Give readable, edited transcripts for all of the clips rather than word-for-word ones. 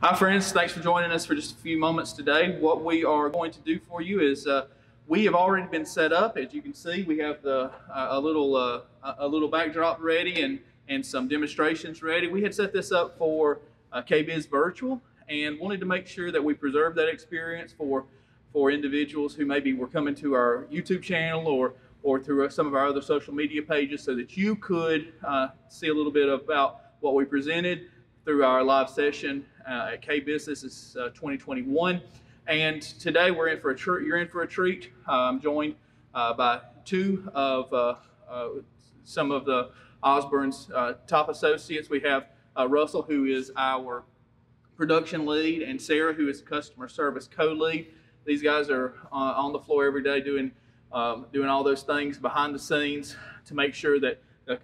Hi friends, thanks for joining us for just a few moments today. What we are going to do for you is we have already been set up. As you can see, we have a little backdrop ready and some demonstrations ready. We had set this up for KBIS virtual and wanted to make sure that we preserve that experience for individuals who maybe were coming to our YouTube channel or through some of our other social media pages, so that you could see a little bit about what we presented through our live session at KBIS. This is 2021, and today we're in for a treat. You're in for a treat. I'm joined by two of some of the Osborne's top associates. We have Russell, who is our production lead, and Sara, who is customer service co-lead. These guys are on the floor every day doing all those things behind the scenes to make sure that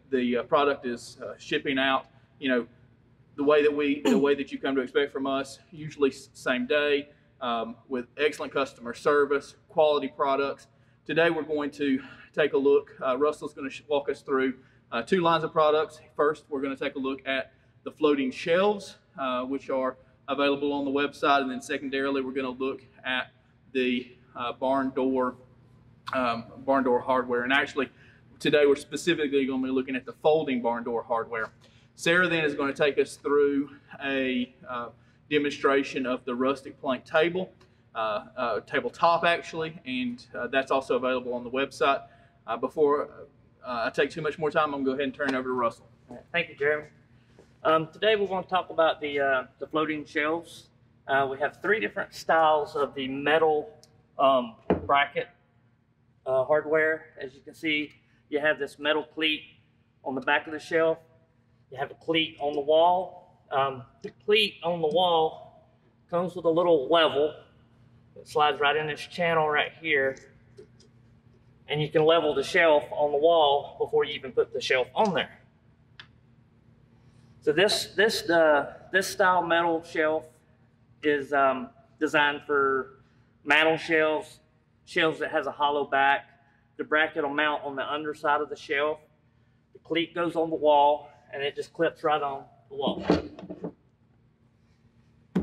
the product is shipping out, you know, the way that you come to expect from us, usually same day, with excellent customer service, quality products. Today we're going to take a look. Russell's going to walk us through two lines of products. First, we're going to take a look at the floating shelves, which are available on the website, and then secondarily we're going to look at the barn door hardware. And actually, today we're specifically going to be looking at the folding barn door hardware. Sara then is going to take us through a demonstration of the rustic plank table, tabletop actually, and that's also available on the website. Before I take too much more time, I'm going to go ahead and turn it over to Russell. Thank you, Jeremy. Today we're going to talk about the floating shelves. We have three different styles of the metal bracket hardware. As you can see, you have this metal cleat on the back of the shelf. You have a cleat on the wall. The cleat on the wall comes with a little level. It slides right in this channel right here. And you can level the shelf on the wall before you even put the shelf on there. So this style metal shelf is designed for mantel shelves that has a hollow back. The bracket will mount on the underside of the shelf. The cleat goes on the wall, and it just clips right on the wall.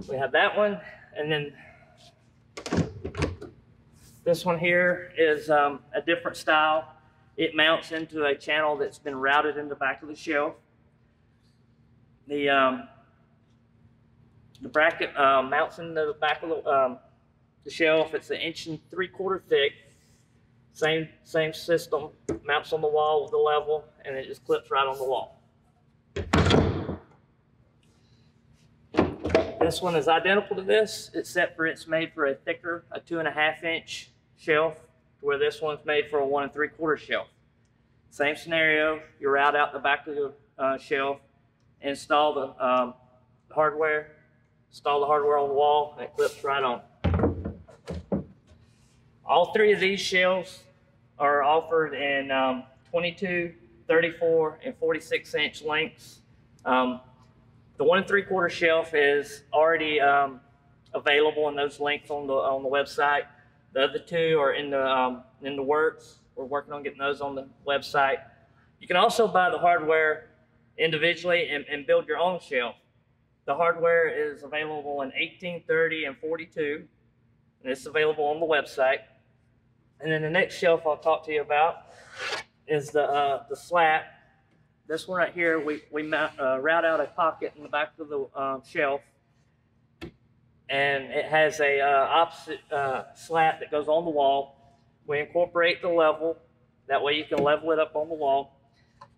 We have that one, and then this one here is a different style. It mounts into a channel that's been routed in the back of the shelf. The bracket mounts in the back of the shelf. It's 1 3/4 inches thick. Same system. Mounts on the wall with the level, and it just clips right on the wall. This one is identical to this, except for it's made for a thicker, a 2.5 inch shelf, where this one's made for a 1 3/4 shelf. Same scenario. You route out the back of the shelf, install the hardware, on the wall, and it clips right on. All three of these shelves are offered in 22, 34, and 46 inch lengths. The 1 3/4 shelf is already available in those lengths on the website. The other two are in the works. We're working on getting those on the website. You can also buy the hardware individually and build your own shelf. The hardware is available in 18, 30, and 42, and it's available on the website. And then the next shelf I'll talk to you about is the slat. This one right here, we route out a pocket in the back of the shelf, and it has a opposite slat that goes on the wall. We incorporate the level. That way you can level it up on the wall.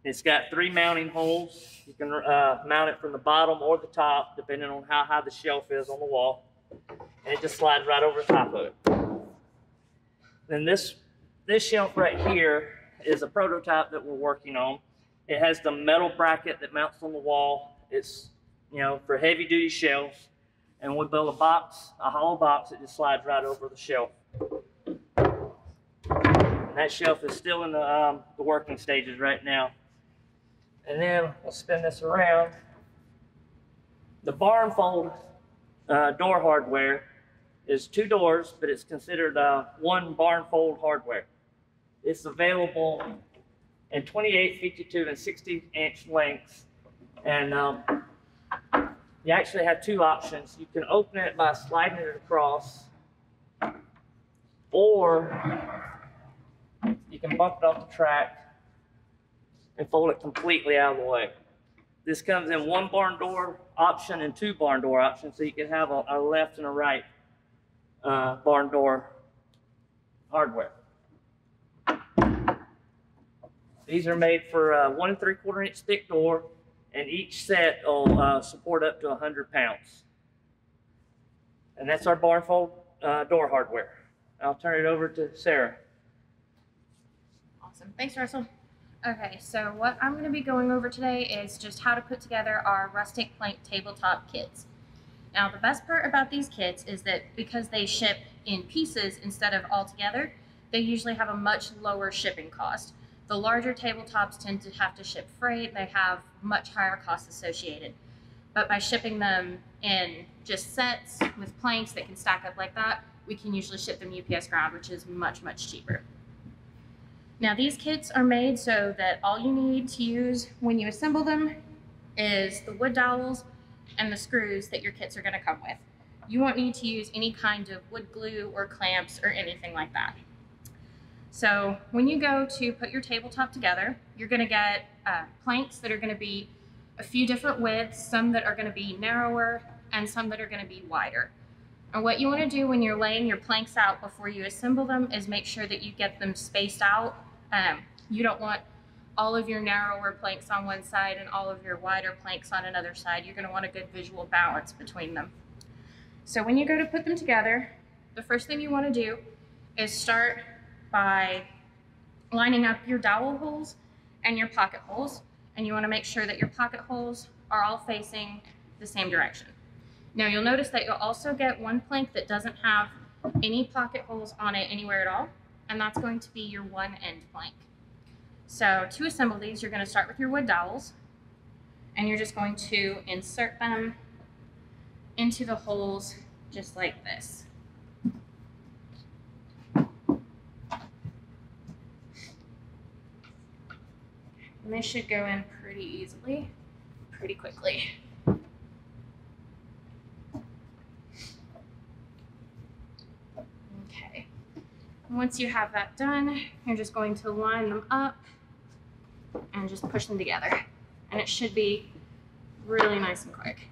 It's got 3 mounting holes. You can mount it from the bottom or the top, depending on how high the shelf is on the wall. And it just slides right over the top of it. Then this shelf right here is a prototype that we're working on. It has the metal bracket that mounts on the wall. It's, you know, for heavy duty shelves. And we build a hollow box that just slides right over the shelf. And that shelf is still in the working stages right now. And then we'll spin this around. The barn fold door hardware is 2 doors, but it's considered one barn fold hardware. It's available in 28, 52, and 60 inch lengths. And you actually have two options. You can open it by sliding it across, or you can bump it off the track and fold it completely out of the way. This comes in one barn door option and two barn door options, so you can have a left and a right barn door hardware. These are made for a 1 3/4 inch thick door, and each set will support up to 100 pounds. And that's our barn fold door hardware. I'll turn it over to Sarah. Awesome. Thanks, Russell. Okay, so what I'm going to be going over today is just how to put together our rustic plank tabletop kits. Now, the best part about these kits is that because they ship in pieces instead of all together, they usually have a much lower shipping cost. The larger tabletops tend to have to ship freight. They have much higher costs associated. But by shipping them in just sets with planks that can stack up like that, we can usually ship them UPS ground, which is much, much cheaper. Now, these kits are made so that all you need to use when you assemble them is the wood dowels and the screws that your kits are going to come with. You won't need to use any kind of wood glue or clamps or anything like that. So when you go to put your tabletop together, you're going to get planks that are going to be a few different widths, some that are going to be narrower and some that are going to be wider. And what you want to do when you're laying your planks out before you assemble them is make sure that you get them spaced out. You don't want all of your narrower planks on one side and all of your wider planks on another side. You're going to want a good visual balance between them. So when you go to put them together, the first thing you want to do is start by lining up your dowel holes and your pocket holes, and you want to make sure that your pocket holes are all facing the same direction. Now, you'll notice that you'll also get one plank that doesn't have any pocket holes on it anywhere at all, and that's going to be your one end plank. So to assemble these, you're going to start with your wood dowels, and you're just going to insert them into the holes just like this. And they should go in pretty easily, pretty quickly. Okay, once you have that done, you're just going to line them up and just push them together. And it should be really nice and quick.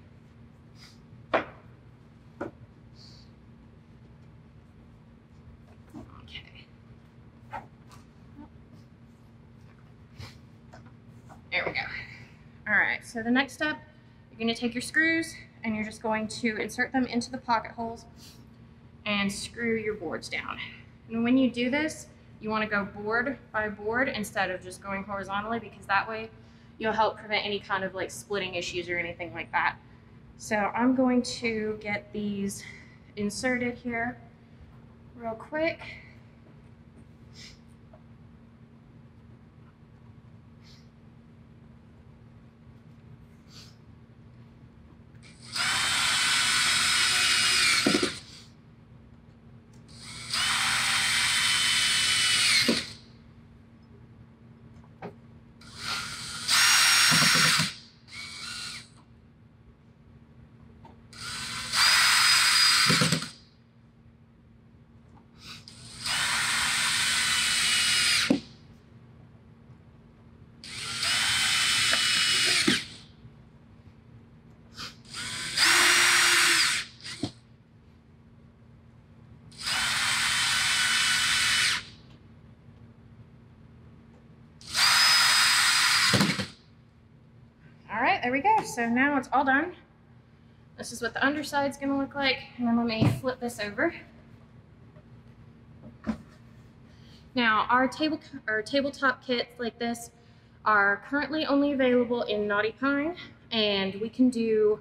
There we go. All right, so the next step, you're going to take your screws and you're just going to insert them into the pocket holes and screw your boards down. And when you do this, you want to go board by board instead of just going horizontally, because that way you'll help prevent any kind of like splitting issues or anything like that. So I'm going to get these inserted here real quick. There we go. So now it's all done. This is what the underside's going to look like. And then let me flip this over. Now, our tabletop kits like this are currently only available in Knotty Pine, and we can do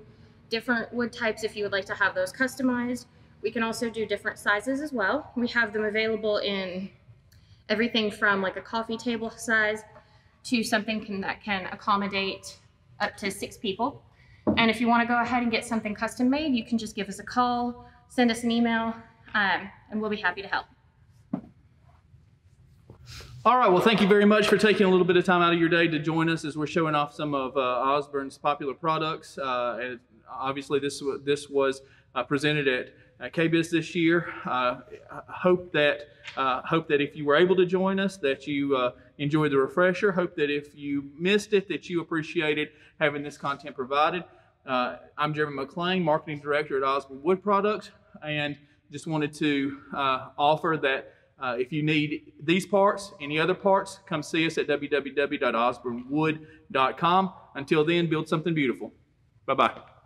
different wood types if you would like to have those customized. We can also do different sizes as well. We have them available in everything from like a coffee table size to something that can accommodate up to 6 people. And if you want to go ahead and get something custom made, you can just give us a call, send us an email, and we'll be happy to help. All right, well, thank you very much for taking a little bit of time out of your day to join us as we're showing off some of Osborne's popular products. And Obviously, this was presented at KBIS this year. Hope that if you were able to join us, that you enjoyed the refresher. Hope that if you missed it, that you appreciated having this content provided. I'm Jeremy McClain, Marketing Director at Osborne Wood Products, and just wanted to offer that if you need these parts, any other parts, come see us at www.osbornewood.com. Until then, build something beautiful. Bye-bye.